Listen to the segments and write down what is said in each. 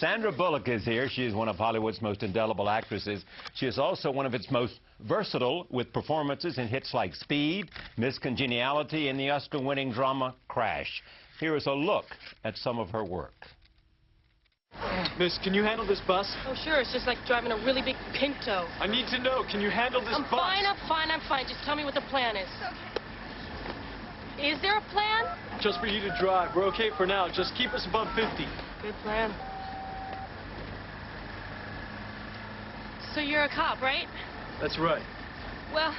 Sandra Bullock is here. She is one of Hollywood's most indelible actresses. She is also one of its most versatile, with performances in hits like Speed, Miss Congeniality, and the Oscar-winning drama Crash. Here is a look at some of her work. Miss, can you handle this bus? Oh, sure. It's just like driving a really big Pinto. I need to know, can you handle this bus? I'm fine. Just tell me what the plan is. Okay. Is there a plan? Just for you to drive. We're okay for now. Just keep us above 50. Good plan. So you're a cop, right? That's right. Well,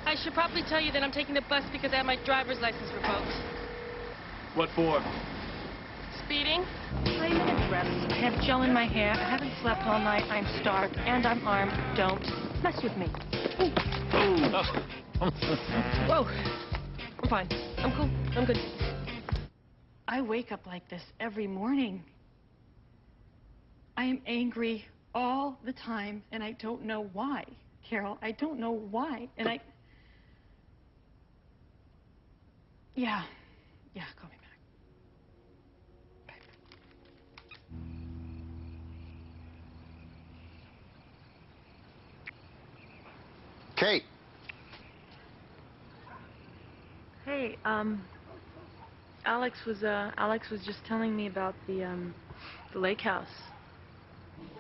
I should probably tell you that I'm taking the bus because I have my driver's license revoked. What for? Speeding. I'm in a dress. I have gel in my hair. I haven't slept all night. I'm starved. And I'm armed. Don't mess with me. Whoa. I'm fine. I'm cool. I'm good. I wake up like this every morning. I am angry all the time, and I don't know why. Carol, I don't know why. And Yeah, call me back. Kate. Hey, Alex was just telling me about the lake house.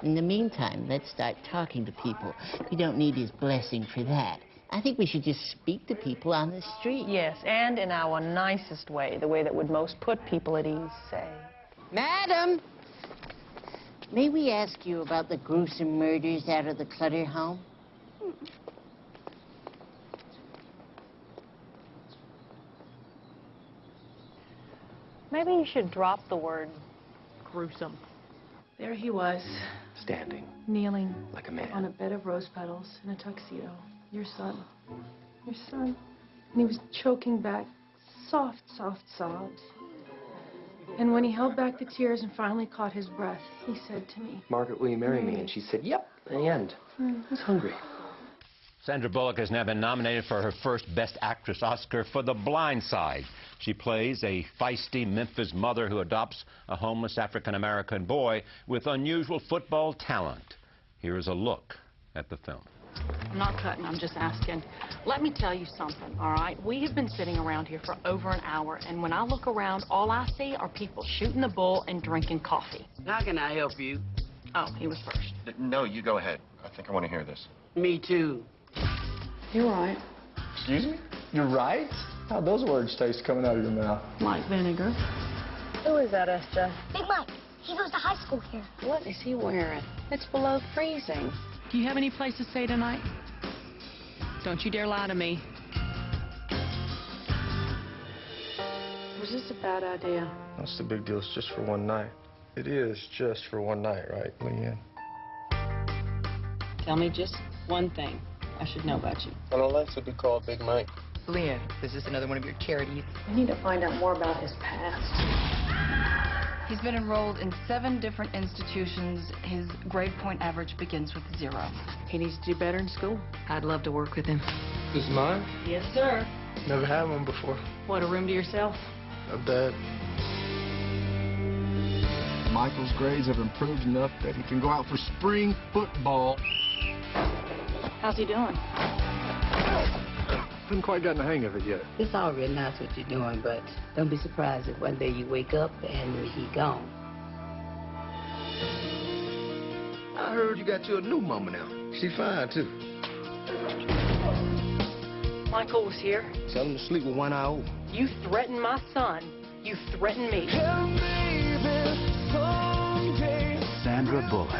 In the meantime, let's start talking to people. We don't need his blessing for that. I think we should just speak to people on the street. Yes, and in our nicest way, the way that would most put people at ease, say. Madam, may we ask you about the gruesome murders out of the Clutter home? Maybe you should drop the word gruesome. There he was, Standing. kneeling Like a man. on a bed of rose petals in a tuxedo. Your son. Your son. And he was choking back soft sobs. And when he held back the tears and finally caught his breath, he said to me, Margaret, will you marry me? And she said, yep. The end. I was hungry. Sandra Bullock has now been nominated for her first Best Actress Oscar for The Blind Side. She plays a feisty Memphis mother who adopts a homeless African-American boy with unusual football talent. Here is a look at the film. I'm not cutting, I'm just asking. Let me tell you something, all right? We have been sitting around here for over an hour, and when I look around, all I see are people shooting the bull and drinking coffee. How can I help you? Oh, he was first. No, you go ahead. I think I want to hear this. Me too. You're right. Excuse me? You're right? How'd those words taste coming out of your mouth? Like vinegar. Who is that, SJ? Big Mike. He goes to high school here. What is he wearing? It's below freezing. Do you have any place to stay tonight? Don't you dare lie to me. was this a bad idea? What's the big deal? It's just for one night. It is just for one night, right, Leanne? Tell me just one thing I should know about you. I don't like to be called Big Mike. Leanne, is this another one of your charities? We need to find out more about his past. He's been enrolled in 7 different institutions. His grade point average begins with 0. He needs to do better in school. I'd love to work with him. This is mine? Yes, sir. Never had one before. What, a room to yourself? A bed. Michael's grades have improved enough that he can go out for spring football. How's he doing? Haven't quite gotten the hang of it yet. It's all real nice what you're doing, but don't be surprised if one day you wake up and he gone. I heard you got you a new mama now. She fine, too. Michael was here. Tell him to sleep with one eye open. You threatened my son. You threatened me. Sandra Bullock.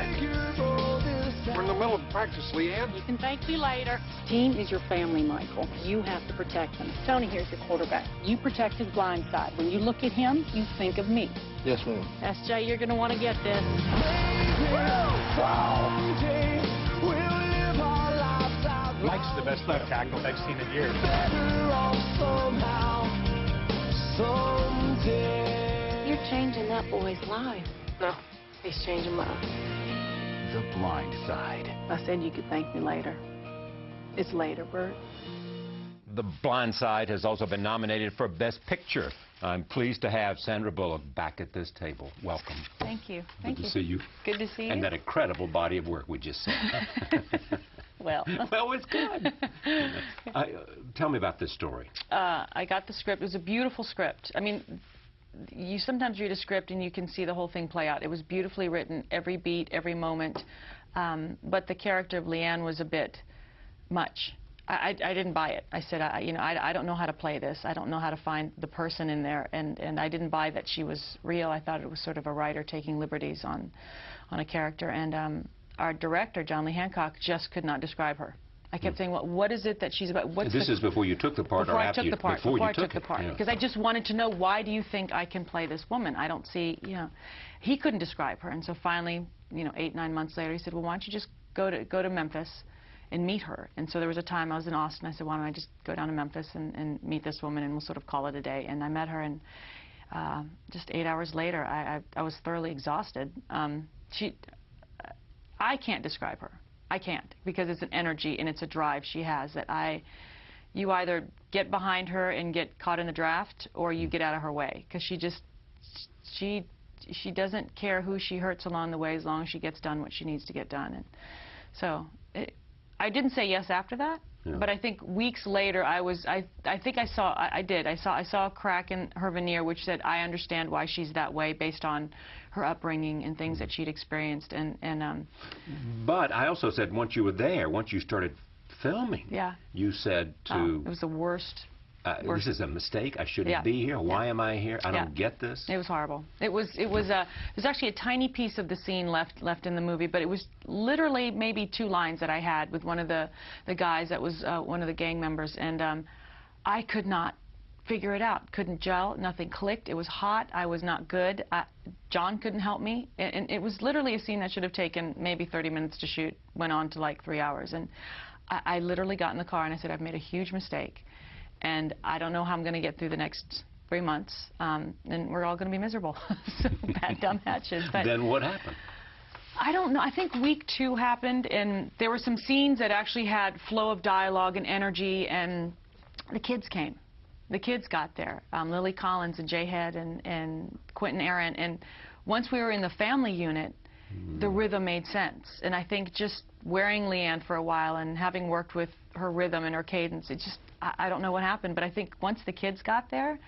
We're in the middle of practice, Leanne. You can thank me later. Team is your family, Michael. You have to protect them. Tony here's your quarterback. You protect his blind side. When you look at him, you think of me. Yes, ma'am. SJ, you're going to want to get this. Mike's the best left tackle I've seen in years. You're changing that boy's life. No, he's changing mine. The Blind Side. I said you could thank me later. It's later, Bert. The Blind Side has also been nominated for Best Picture. I'm pleased to have Sandra Bullock back at this table. Welcome. Thank you. Thank Good you. to see you. Good to see you. And that incredible body of work we just saw. Well, it's good. Tell me about this story. I got the script. It was a beautiful script. I mean, you sometimes read a script and you can see the whole thing play out. It was beautifully written, every beat, every moment. But the character of Leanne was a bit much. I didn't buy it. I said, I don't know how to play this. I don't know how to find the person in there. And I didn't buy that she was real. I thought it was sort of a writer taking liberties on a character. And our director, John Lee Hancock, just could not describe her. I kept saying, well, what is it that she's about? This is before you took the part, before or I after took the part. before I you took the part. Because I just wanted to know, why do you think I can play this woman? I don't see, He couldn't describe her. And so finally, 8, 9 months later, he said, well, why don't you just go to Memphis and meet her? And so there was a time I was in Austin. I said, why don't I just go down to Memphis and meet this woman, and we'll sort of call it a day. And I met her, and just 8 hours later, I was thoroughly exhausted. I can't describe her. I can't, because it's an energy and it's a drive she has that you either get behind her and get caught in the draft, or you get out of her way, because she doesn't care who she hurts along the way, as long as she gets done what she needs to get done. And so I didn't say yes after that, but I think weeks later I saw a crack in her veneer which said, I understand why she's that way based on her upbringing and things that she'd experienced. But I also said, once you were there, once you started filming, you said it was the worst. This is a mistake. I shouldn't be here. Why am I here? I don't get this. It was horrible. There's actually a tiny piece of the scene left in the movie, but it was literally maybe 2 lines that I had with one of the guys that was one of the gang members, and I could not figure it out. Couldn't gel. Nothing clicked. It was hot. I was not good. John couldn't help me, and it was literally a scene that should have taken maybe 30 minutes to shoot. Went on to like 3 hours, and I literally got in the car and I said, I've made a huge mistake. And I don't know how I'm going to get through the next 3 months, and we're all going to be miserable. So bad, dumb hatches. But then what happened? I don't know. I think week 2 happened, and there were some scenes that actually had flow of dialogue and energy, and the kids came. The kids got there. Lily Collins and Jay Head and Quentin Aaron. And once we were in the family unit, the rhythm made sense. And I think just wearing Leanne for a while and having worked with her rhythm and her cadence, it just, I don't know what happened, but I think once the kids got there,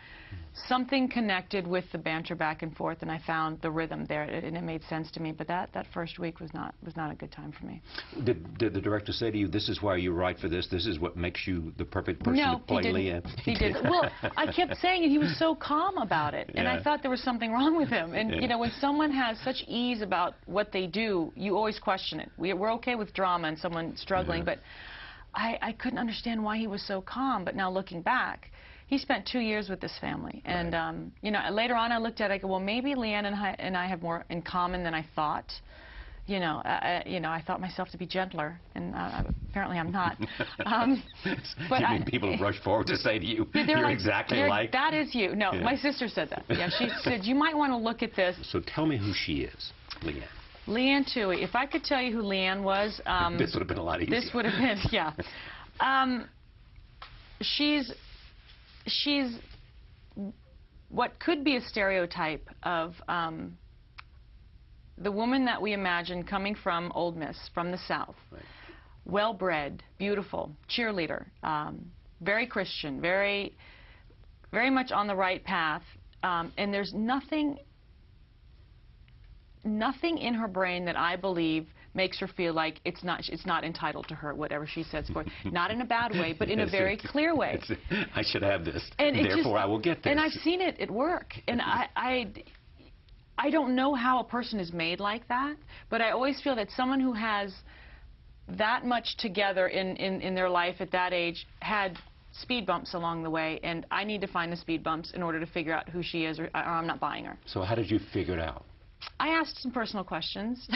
something connected with the banter back and forth, and I found the rhythm there, and it made sense to me. But that first week was not a good time for me. Did the director say to you, this is why you write for this, this is what makes you the perfect person to play Leanne? He didn't. Well, I kept saying it. He was so calm about it, and I thought there was something wrong with him. And when someone has such ease about what they do, you always question it. We're okay with drama and someone struggling, but I couldn't understand why he was so calm. But now looking back, he spent 2 years with this family, and later on I looked at it, I go, well, maybe Leanne and I have more in common than I thought. I thought myself to be gentler, and apparently I'm not. But you mean people rush forward to say to you, you're exactly like... That is you. No, my sister said that. Yeah, she said, you might want to look at this. So tell me who she is, Leanne. Leanne Toohey. If I could tell you who Leanne was... this would have been a lot easier. This would have been, yeah. She's what could be a stereotype of the woman that we imagine coming from Old Miss, from the South. Right. Well-bred, beautiful, cheerleader, very Christian, very much on the right path, and there's nothing in her brain that I believe makes her feel like it's not entitled to her, whatever she says for. Not in a bad way, but in a very clear way. I should have this, and therefore I will get this. And I've seen it at work, and I don't know how a person is made like that, but I always feel that someone who has that much together in their life at that age had speed bumps along the way, and I need to find the speed bumps in order to figure out who she is, or I'm not buying her. So how did you figure it out? I asked some personal questions.